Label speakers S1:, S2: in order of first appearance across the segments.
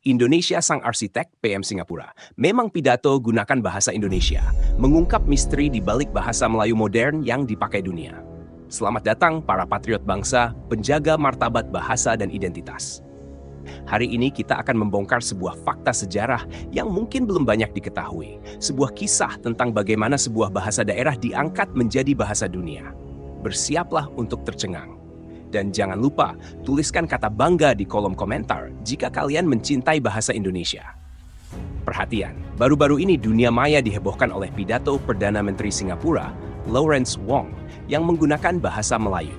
S1: Indonesia Sang Arsitek PM Singapura. Memang pidato gunakan bahasa Indonesia, mengungkap misteri di balik bahasa Melayu modern yang dipakai dunia. Selamat datang para patriot bangsa, penjaga martabat bahasa dan identitas. Hari ini kita akan membongkar sebuah fakta sejarah yang mungkin belum banyak diketahui. Sebuah kisah tentang bagaimana sebuah bahasa daerah diangkat menjadi bahasa dunia. Bersiaplah untuk tercengang. Dan jangan lupa, tuliskan kata bangga di kolom komentar jika kalian mencintai bahasa Indonesia. Perhatian, baru-baru ini dunia maya dihebohkan oleh pidato Perdana Menteri Singapura, Lawrence Wong, yang menggunakan bahasa Melayu.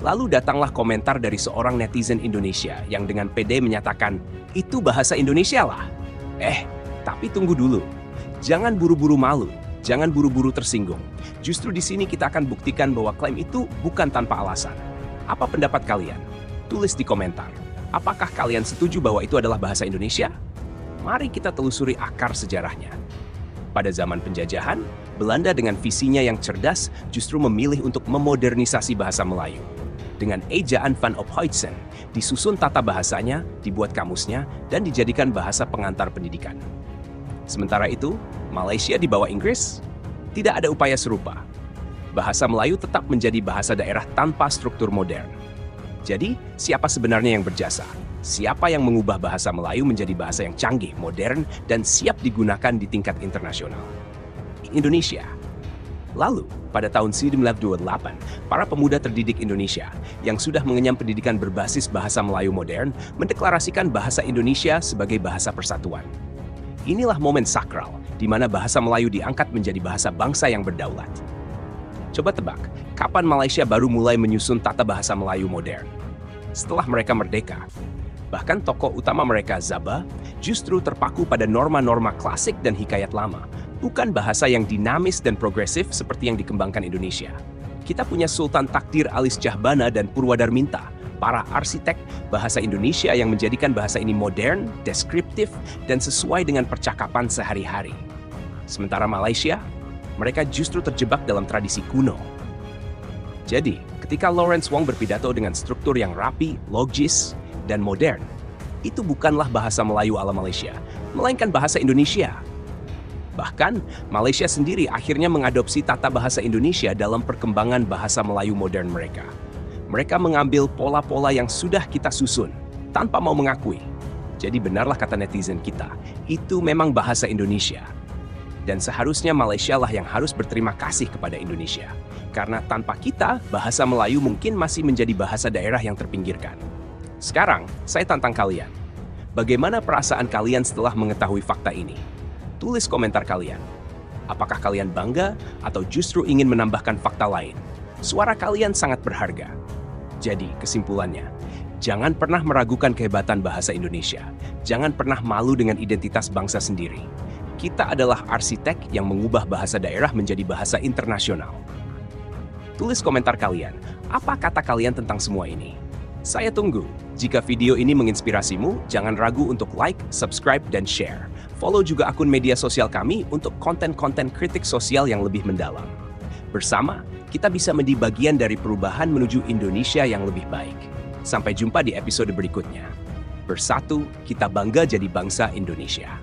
S1: Lalu datanglah komentar dari seorang netizen Indonesia yang dengan pede menyatakan, itu bahasa Indonesia lah. Tapi tunggu dulu. Jangan buru-buru malu, jangan buru-buru tersinggung. Justru di sini kita akan buktikan bahwa klaim itu bukan tanpa alasan. Apa pendapat kalian? Tulis di komentar. Apakah kalian setuju bahwa itu adalah bahasa Indonesia? Mari kita telusuri akar sejarahnya. Pada zaman penjajahan, Belanda dengan visinya yang cerdas justru memilih untuk memodernisasi bahasa Melayu. Dengan ejaan Van Ophuijsen, disusun tata bahasanya, dibuat kamusnya, dan dijadikan bahasa pengantar pendidikan. Sementara itu, Malaysia di bawah Inggris, tidak ada upaya serupa. Bahasa Melayu tetap menjadi bahasa daerah tanpa struktur modern. Jadi, siapa sebenarnya yang berjasa? Siapa yang mengubah bahasa Melayu menjadi bahasa yang canggih, modern, dan siap digunakan di tingkat internasional? Indonesia. Lalu, pada tahun 1928, para pemuda terdidik Indonesia yang sudah mengenyam pendidikan berbasis bahasa Melayu modern mendeklarasikan bahasa Indonesia sebagai bahasa persatuan. Inilah momen sakral di mana bahasa Melayu diangkat menjadi bahasa bangsa yang berdaulat. Coba tebak, kapan Malaysia baru mulai menyusun tata bahasa Melayu modern? Setelah mereka merdeka. Bahkan tokoh utama mereka, Zaba, justru terpaku pada norma-norma klasik dan hikayat lama, bukan bahasa yang dinamis dan progresif seperti yang dikembangkan Indonesia. Kita punya Sultan Takdir Alis Jahbana dan Purwadarminta, para arsitek bahasa Indonesia yang menjadikan bahasa ini modern, deskriptif, dan sesuai dengan percakapan sehari-hari. Sementara Malaysia, mereka justru terjebak dalam tradisi kuno. Jadi, ketika Lawrence Wong berpidato dengan struktur yang rapi, logis, dan modern, itu bukanlah bahasa Melayu ala Malaysia, melainkan bahasa Indonesia. Bahkan, Malaysia sendiri akhirnya mengadopsi tata bahasa Indonesia dalam perkembangan bahasa Melayu modern mereka. Mereka mengambil pola-pola yang sudah kita susun, tanpa mau mengakui. Jadi benarlah kata netizen kita, itu memang bahasa Indonesia. Dan seharusnya Malaysia lah yang harus berterima kasih kepada Indonesia. Karena tanpa kita, bahasa Melayu mungkin masih menjadi bahasa daerah yang terpinggirkan. Sekarang, saya tantang kalian. Bagaimana perasaan kalian setelah mengetahui fakta ini? Tulis komentar kalian. Apakah kalian bangga atau justru ingin menambahkan fakta lain? Suara kalian sangat berharga. Jadi, kesimpulannya, jangan pernah meragukan kehebatan bahasa Indonesia. Jangan pernah malu dengan identitas bangsa sendiri. Kita adalah arsitek yang mengubah bahasa daerah menjadi bahasa internasional. Tulis komentar kalian, apa kata kalian tentang semua ini? Saya tunggu. Jika video ini menginspirasimu, jangan ragu untuk like, subscribe, dan share. Follow juga akun media sosial kami untuk konten-konten kritik sosial yang lebih mendalam. Bersama, kita bisa menjadi bagian dari perubahan menuju Indonesia yang lebih baik. Sampai jumpa di episode berikutnya. Bersatu, kita bangga jadi bangsa Indonesia.